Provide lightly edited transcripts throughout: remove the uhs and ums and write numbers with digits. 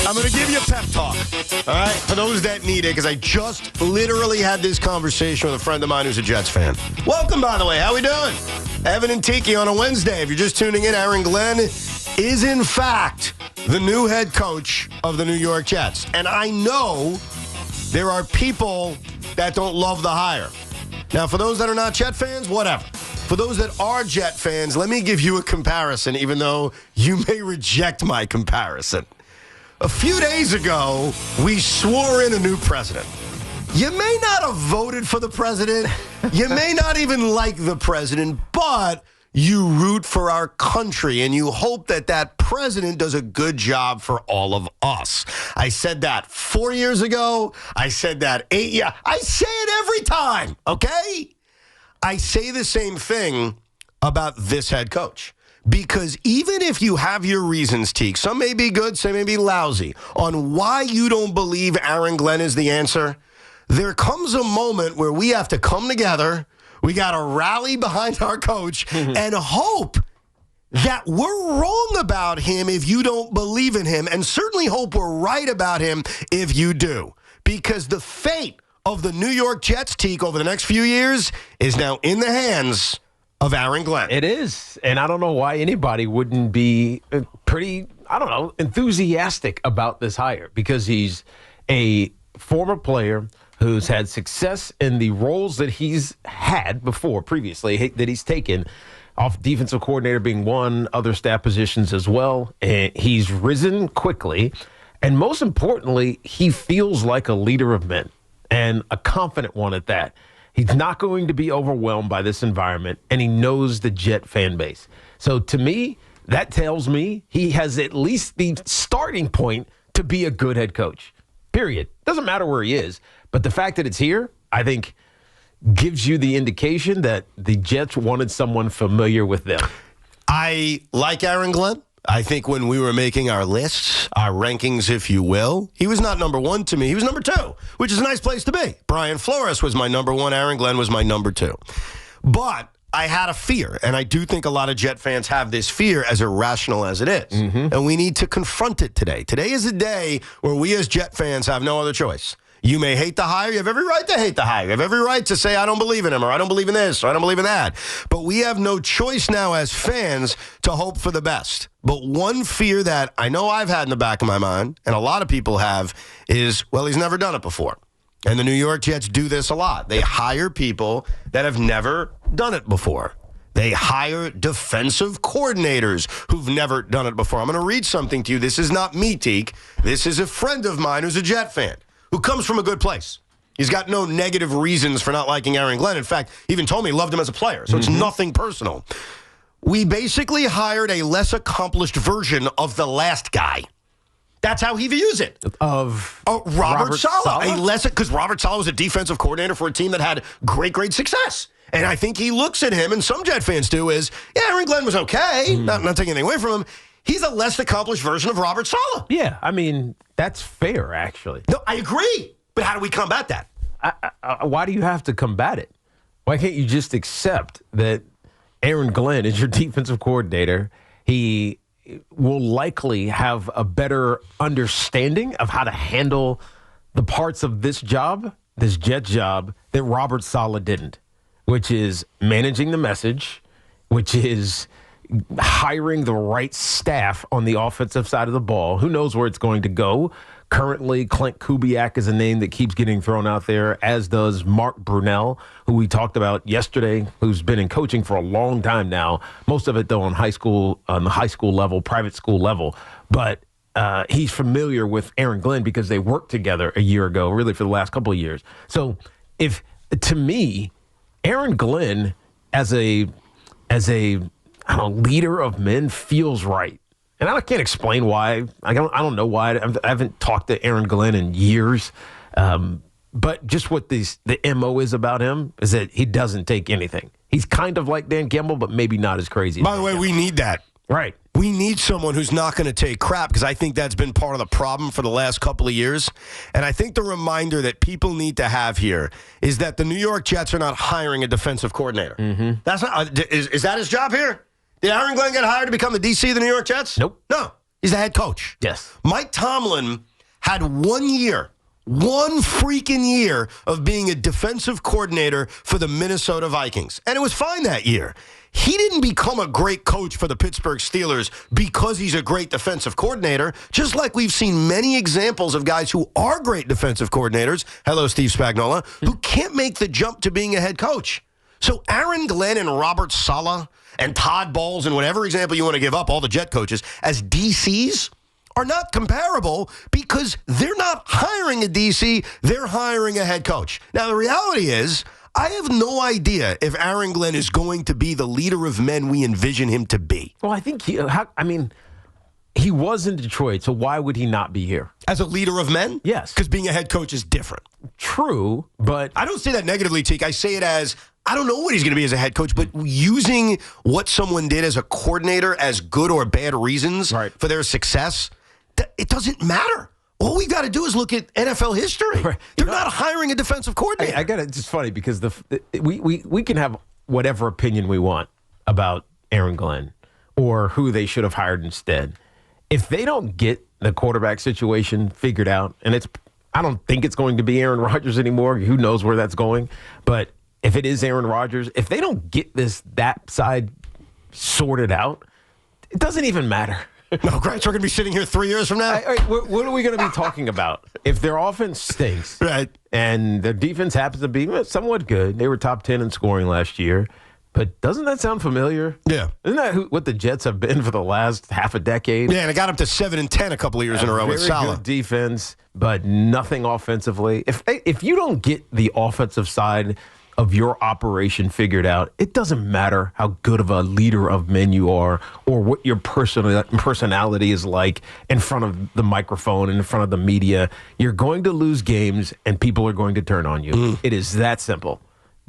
I'm going to give you a pep talk, all right, for those that need it, because I just literally had this conversation with a friend of mine who's a Jets fan. Welcome, by the way. How we doing? Evan and Tiki on a Wednesday. If you're just tuning in, Aaron Glenn is, in fact, the new head coach of the New York Jets. And I know there are people that don't love the hire. Now, for those that are not Jet fans, whatever. For those that are Jet fans, let me give you a comparison, even though you may reject my comparison. A few days ago, we swore in a new president. You may not have voted for the president. You may not even like the president, but you root for our country, and you hope that that president does a good job for all of us. I said that 4 years ago. I said that 8 years. I say it every time, okay? I say the same thing about this head coach. Because even if you have your reasons, Teak, some may be good, some may be lousy, on why you don't believe Aaron Glenn is the answer, there comes a moment where we have to come together, we got to rally behind our coach, and hope that we're wrong about him if you don't believe in him, and certainly hope we're right about him if you do. Because the fate of the New York Jets, Teak, over the next few years is now in the hands of Aaron Glenn. It is, and I don't know why anybody wouldn't be pretty, enthusiastic about this hire, because he's a former player who's had success in the roles that he's had before, previously, that he's taken, off defensive coordinator being one, other staff positions as well, and he's risen quickly, and most importantly, he feels like a leader of men, and a confident one at that. He's not going to be overwhelmed by this environment, and he knows the Jet fan base. So to me, that tells me he has at least the starting point to be a good head coach, period. Doesn't matter where he is, but the fact that it's here, I think, gives you the indication that the Jets wanted someone familiar with them. I like Aaron Glenn. I think when we were making our lists, our rankings, if you will, he was not number one to me. He was number two, which is a nice place to be. Brian Flores was my number one. Aaron Glenn was my number two. But I had a fear, and I do think a lot of Jet fans have this fear, as irrational as it is. And we need to confront it today. Today is a day where we as Jet fans have no other choice. You may hate the hire. You have every right to hate the hire. You have every right to say, I don't believe in him, or I don't believe in this, or I don't believe in that. But we have no choice now as fans to hope for the best. But one fear that I know I've had in the back of my mind, and a lot of people have, is, well, he's never done it before. And the New York Jets do this a lot. They hire people that have never done it before. They hire defensive coordinators who've never done it before. I'm going to read something to you. This is not me, Teak. This is a friend of mine who's a Jet fan, who comes from a good place. He's got no negative reasons for not liking Aaron Glenn. In fact, he even told me he loved him as a player, so it's nothing personal. We basically hired a less accomplished version of the last guy. That's how he views it. Of Robert Saleh. Saleh? Because Robert Saleh was a defensive coordinator for a team that had great success. And I think he looks at him, and some Jet fans do, as, yeah, Aaron Glenn was okay. Not taking anything away from him. He's a less accomplished version of Robert Saleh. Yeah, I mean, that's fair, actually. No, I agree. But how do we combat that? Why do you have to combat it? Why can't you just accept that Aaron Glenn is your defensive coordinator? He will likely have a better understanding of how to handle the parts of this job, this Jet job, that Robert Saleh didn't, which is managing the message, which is hiring the right staff on the offensive side of the ball. Who knows where it's going to go? Currently, Clint Kubiak is a name that keeps getting thrown out there, as does Mark Brunell, who we talked about yesterday, who's been in coaching for a long time now. Most of it, though, on the high school level, private school level. But he's familiar with Aaron Glenn because they worked together a year ago, really for the last couple of years. So, to me, Aaron Glenn as a leader of men feels right. And I can't explain why. I don't know why. I haven't talked to Aaron Glenn in years. But just what the MO is about him is that he doesn't take anything. He's kind of like Dan Campbell, but maybe not as crazy. By the way, we need that. Right. We need someone who's not going to take crap, because I think that's been part of the problem for the last couple of years. And I think the reminder that people need to have here is that the New York Jets are not hiring a defensive coordinator. That's not. Is that his job here? Did Aaron Glenn get hired to become the DC of the New York Jets? Nope. No. He's the head coach. Yes. Mike Tomlin had 1 year, one freaking year of being a defensive coordinator for the Minnesota Vikings. And it was fine that year. He didn't become a great coach for the Pittsburgh Steelers because he's a great defensive coordinator, just like we've seen many examples of guys who are great defensive coordinators, hello, Steve Spagnuolo, who can't make the jump to being a head coach. So Aaron Glenn and Robert Saleh and Todd Bowles and whatever example you want to give up, all the Jet coaches, as DCs are not comparable because they're not hiring a DC, they're hiring a head coach. Now, the reality is, I have no idea if Aaron Glenn is going to be the leader of men we envision him to be. Well, I think he was in Detroit, so why would he not be here? As a leader of men? Yes. Because being a head coach is different. True, but I don't say that negatively, Teak. I say it as, I don't know what he's going to be as a head coach, but using what someone did as a coordinator as good or bad reasons for their success, it doesn't matter. All we got to do is look at NFL history. Right. They're not hiring a defensive coordinator. I got it. It's just funny because we can have whatever opinion we want about Aaron Glenn or who they should have hired instead. If they don't get the quarterback situation figured out, and I don't think it's going to be Aaron Rodgers anymore. Who knows where that's going? But if it is Aaron Rodgers, if they don't get that side sorted out, it doesn't even matter. No, great. So we're going to be sitting here 3 years from now? What are we going to be talking about? If their offense stinks and their defense happens to be somewhat good, they were top 10 in scoring last year, but doesn't that sound familiar? Yeah. Isn't that what the Jets have been for the last half a decade? Yeah, and it got up to 7-10 a couple of years in a row with Saleh. Very good defense, but nothing offensively. If you don't get the offensive side of your operation figured out, it doesn't matter how good of a leader of men you are or what your personality is like in front of the microphone and in front of the media. You're going to lose games and people are going to turn on you. It is that simple.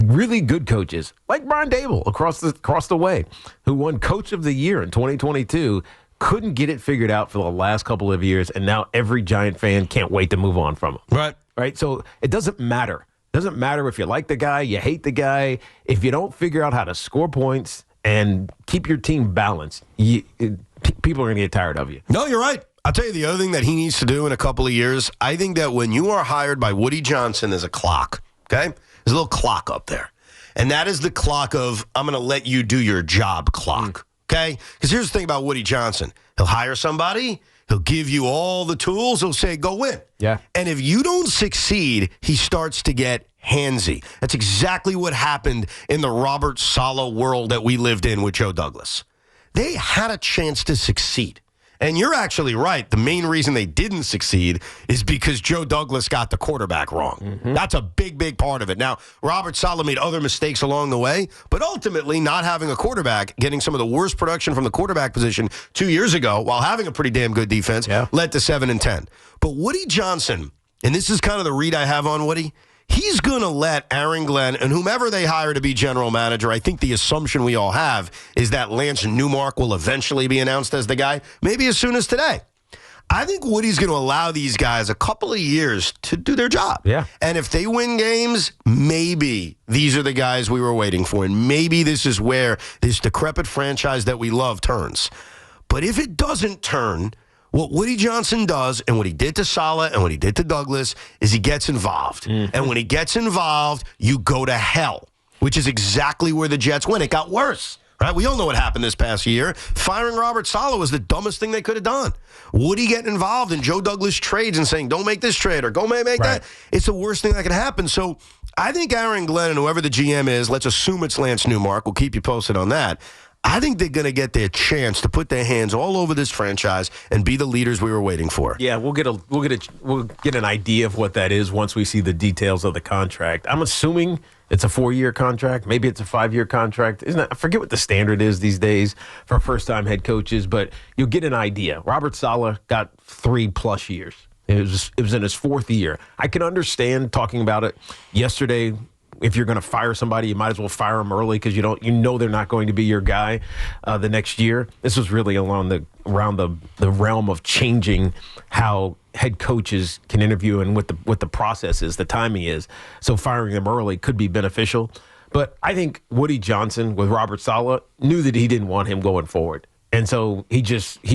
Really good coaches, like Brian Dable across the way, who won Coach of the Year in 2022, couldn't get it figured out for the last couple of years, and now every Giant fan can't wait to move on from him. Right? So it doesn't matter. Doesn't matter if you like the guy, you hate the guy. If you don't figure out how to score points and keep your team balanced, people are going to get tired of you. No, you're right. I'll tell you the other thing that he needs to do in a couple of years. I think that when you are hired by Woody Johnson, there's a clock, okay? There's a little clock up there. And that is the clock of, I'm going to let you do your job clock, okay? Because here's the thing about Woody Johnson. He'll hire somebody. He'll give you all the tools. He'll say, go win. Yeah. And if you don't succeed, he starts to get handsy. That's exactly what happened in the Robert Saleh world that we lived in with Joe Douglas. They had a chance to succeed. And you're actually right. The main reason they didn't succeed is because Joe Douglas got the quarterback wrong. That's a big, big part of it. Now, Robert Saleh made other mistakes along the way, but ultimately not having a quarterback, getting some of the worst production from the quarterback position 2 years ago while having a pretty damn good defense, led to 7-10. But Woody Johnson, and this is kind of the read I have on Woody, he's going to let Aaron Glenn and whomever they hire to be general manager, I think the assumption we all have is that Lance Newmark will eventually be announced as the guy, maybe as soon as today. I think Woody's going to allow these guys a couple of years to do their job. Yeah. And if they win games, maybe these are the guys we were waiting for. And maybe this is where this decrepit franchise that we love turns. But if it doesn't turn, what Woody Johnson does and what he did to Saleh and what he did to Douglas is he gets involved. And when he gets involved, you go to hell, which is exactly where the Jets went. It got worse. Right? We all know what happened this past year. Firing Robert Saleh was the dumbest thing they could have done. Woody getting involved in Joe Douglas trades and saying, don't make this trade or go make that. It's the worst thing that could happen. So I think Aaron Glenn and whoever the GM is, let's assume it's Lance Newmark. We'll keep you posted on that. I think they're going to get their chance to put their hands all over this franchise and be the leaders we were waiting for. Yeah, we'll get an idea of what that is once we see the details of the contract. I'm assuming it's a 4-year contract. Maybe it's a 5-year contract. I forget what the standard is these days for first-time head coaches, but you'll get an idea. Robert Saleh got 3+ years. It was in his 4th year. I can understand talking about it yesterday. If you're going to fire somebody, you might as well fire them early because you know they're not going to be your guy the next year. This was really around the realm of changing how head coaches can interview and what the process is, the timing is. So firing them early could be beneficial. But I think Woody Johnson with Robert Saleh knew that he didn't want him going forward. And so he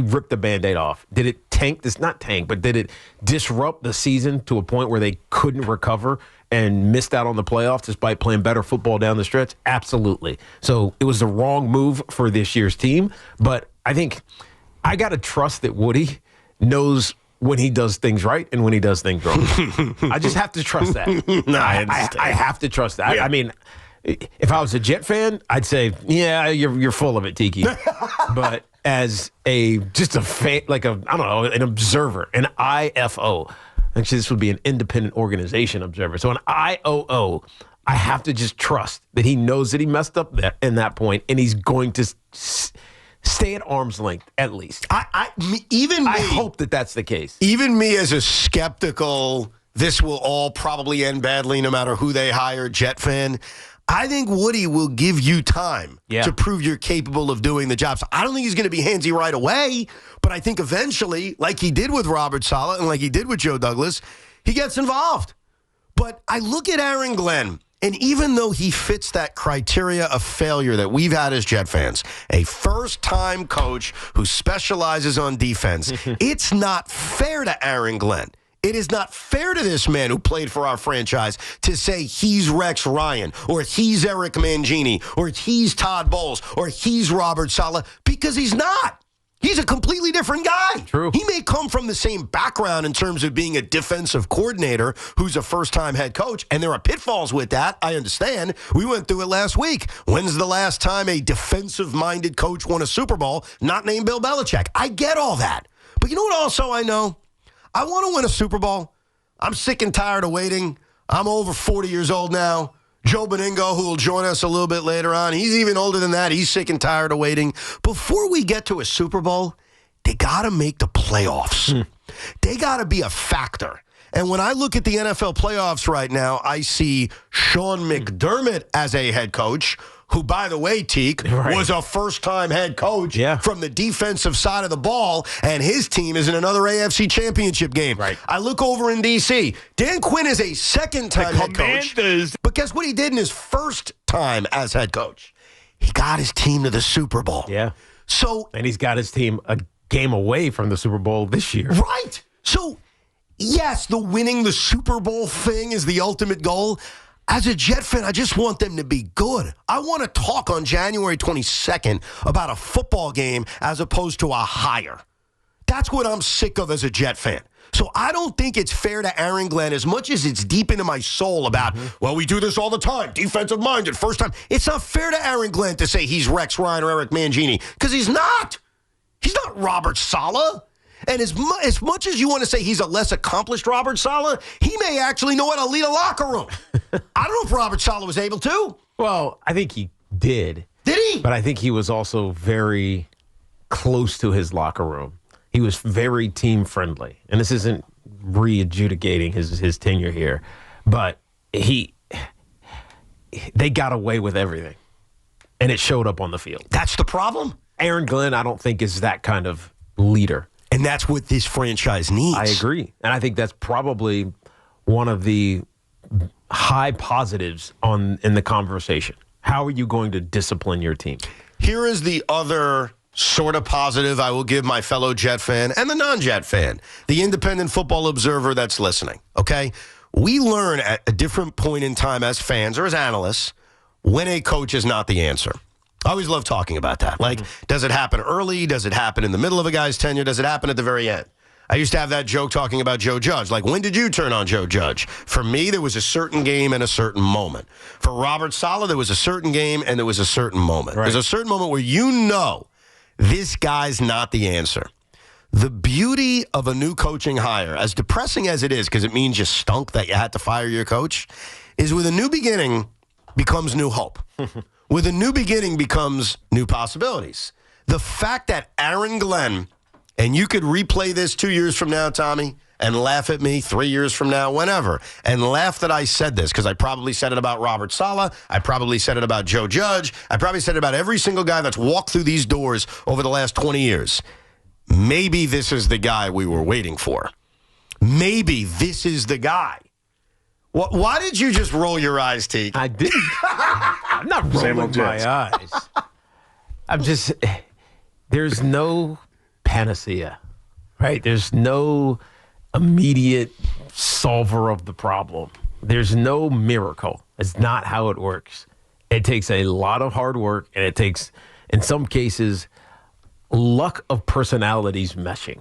ripped the Band-Aid off. Did it tank? It's not tank, but did it disrupt the season to a point where they couldn't recover and missed out on the playoffs despite playing better football down the stretch? Absolutely. So it was the wrong move for this year's team. But I think I got to trust that Woody knows when he does things right and when he does things wrong. I just have to trust that. I have to trust that. Yeah. I mean, if I was a Jet fan, I'd say, yeah, you're full of it, Tiki. But as just a fan, I don't know, an observer, an IFO. Actually, this would be an independent organization observer. So an IOO, I have to just trust that he knows that he messed up in that point, and he's going to stay at arm's length at least. I hope that that's the case. Even me, as a skeptical, this will all probably end badly no matter who they hire, Jet fan, I think Woody will give you time to prove you're capable of doing the job. So I don't think he's going to be handsy right away, but I think eventually, like he did with Robert Saleh and like he did with Joe Douglas, he gets involved. But I look at Aaron Glenn, and even though he fits that criteria of failure that we've had as Jet fans, a first-time coach who specializes on defense, it's not fair to Aaron Glenn. It is not fair to this man who played for our franchise to say he's Rex Ryan or he's Eric Mangini or he's Todd Bowles or he's Robert Saleh, because he's not. He's a completely different guy. True. He may come from the same background in terms of being a defensive coordinator who's a first-time head coach, and there are pitfalls with that. I understand. We went through it last week. When's the last time a defensive-minded coach won a Super Bowl not named Bill Belichick? I get all that. But you know what also I know? I want to win a Super Bowl. I'm sick and tired of waiting. I'm over 40 years old now. Joe Beningo, who will join us a little bit later on, he's even older than that. He's sick and tired of waiting. Before we get to a Super Bowl, they got to make the playoffs. They got to be a factor. And when I look at the NFL playoffs right now, I see Sean McDermott as a head coach, who, by the way, Teak, was a first-time head coach from the defensive side of the ball, and his team is in another AFC championship game. Right. I look over in D.C. Dan Quinn is a second-time head coach. But guess what he did in his first time as head coach? He got his team to the Super Bowl. Yeah. And he's got his team a game away from the Super Bowl this year. Right. So, yes, the winning the Super Bowl thing is the ultimate goal. As a Jet fan, I just want them to be good. I want to talk on January 22nd about a football game as opposed to a hire. That's what I'm sick of as a Jet fan. So I don't think it's fair to Aaron Glenn, as much as it's deep into my soul about, well, we do this all the time, defensive-minded, first time. It's not fair to Aaron Glenn to say he's Rex Ryan or Eric Mangini, because he's not. He's not Robert Saleh. And as much as you want to say he's a less accomplished Robert Saleh, he may actually know how to lead a locker room. I don't know if Robert Saleh was able to. Well, I think he did. Did he? But I think he was also very close to his locker room. He was very team-friendly. And this isn't re-adjudicating his tenure here. But they got away with everything. And it showed up on the field. That's the problem? Aaron Glenn, I don't think, is that kind of leader. And that's what this franchise needs. I agree. And I think that's probably one of the high positives in the conversation. How are you going to discipline your team? Here is the other sort of positive I will give my fellow Jet fan and the non-Jet fan, the independent football observer that's listening, okay? We learn at a different point in time as fans or as analysts when a coach is not the answer. I always love talking about that. Like, does it happen early? Does it happen in the middle of a guy's tenure? Does it happen at the very end? I used to have that joke talking about Joe Judge. Like, when did you turn on Joe Judge? For me, there was a certain game and a certain moment. For Robert Saleh, there was a certain game and there was a certain moment. Right. There's a certain moment where you know this guy's not the answer. The beauty of a new coaching hire, as depressing as it is, because it means you stunk that you had to fire your coach, is with a new beginning becomes new hope. With a new beginning becomes new possibilities. The fact that Aaron Glenn, and you could replay this 2 years from now, Tommy, and laugh at me 3 years from now, whenever, and laugh that I said this, because I probably said it about Robert Saleh, I probably said it about Joe Judge, I probably said it about every single guy that's walked through these doors over the last 20 years. Maybe this is the guy we were waiting for. Maybe this is the guy. Why did you just roll your eyes, T? I didn't. I'm not rolling my eyes. I'm just, there's no panacea, right? There's no immediate solver of the problem. There's no miracle. It's not how it works. It takes a lot of hard work, and it takes, in some cases, luck of personalities meshing.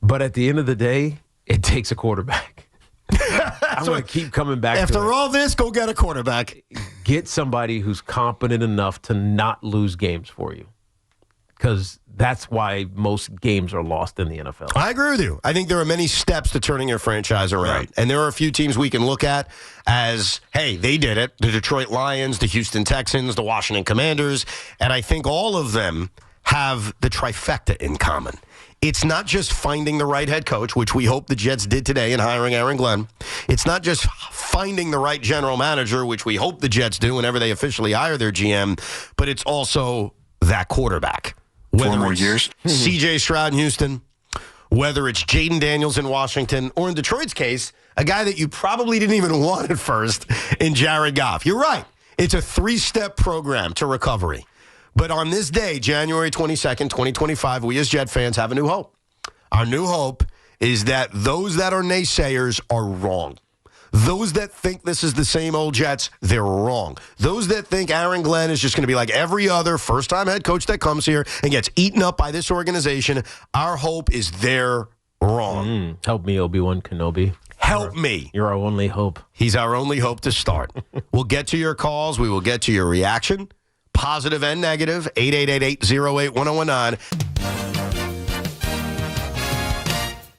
But at the end of the day, it takes a quarterback. I'm going to keep coming back to it. After all this, go get a quarterback. Get somebody who's competent enough to not lose games for you, because that's why most games are lost in the NFL. I agree with you. I think there are many steps to turning your franchise around. Right. And there are a few teams we can look at as, hey, they did it. The Detroit Lions, the Houston Texans, the Washington Commanders. And I think all of them have the trifecta in common. It's not just finding the right head coach, which we hope the Jets did today in hiring Aaron Glenn. It's not just finding the right general manager, which we hope the Jets do whenever they officially hire their GM, but it's also that quarterback. Whether 4 more it's years. C.J. Stroud in Houston, whether it's Jaden Daniels in Washington, or in Detroit's case, a guy that you probably didn't even want at first in Jared Goff. You're right. It's a 3-step program to recovery. But on this day, January 22nd, 2025, we as Jet fans have a new hope. Our new hope is that those that are naysayers are wrong. Those that think this is the same old Jets, they're wrong. Those that think Aaron Glenn is just going to be like every other first-time head coach that comes here and gets eaten up by this organization, our hope is they're wrong. Help me, Obi-Wan Kenobi. Help me. You're our only hope. He's our only hope to start. We'll get to your calls. We will get to your reaction, positive and negative, 888-808-1019.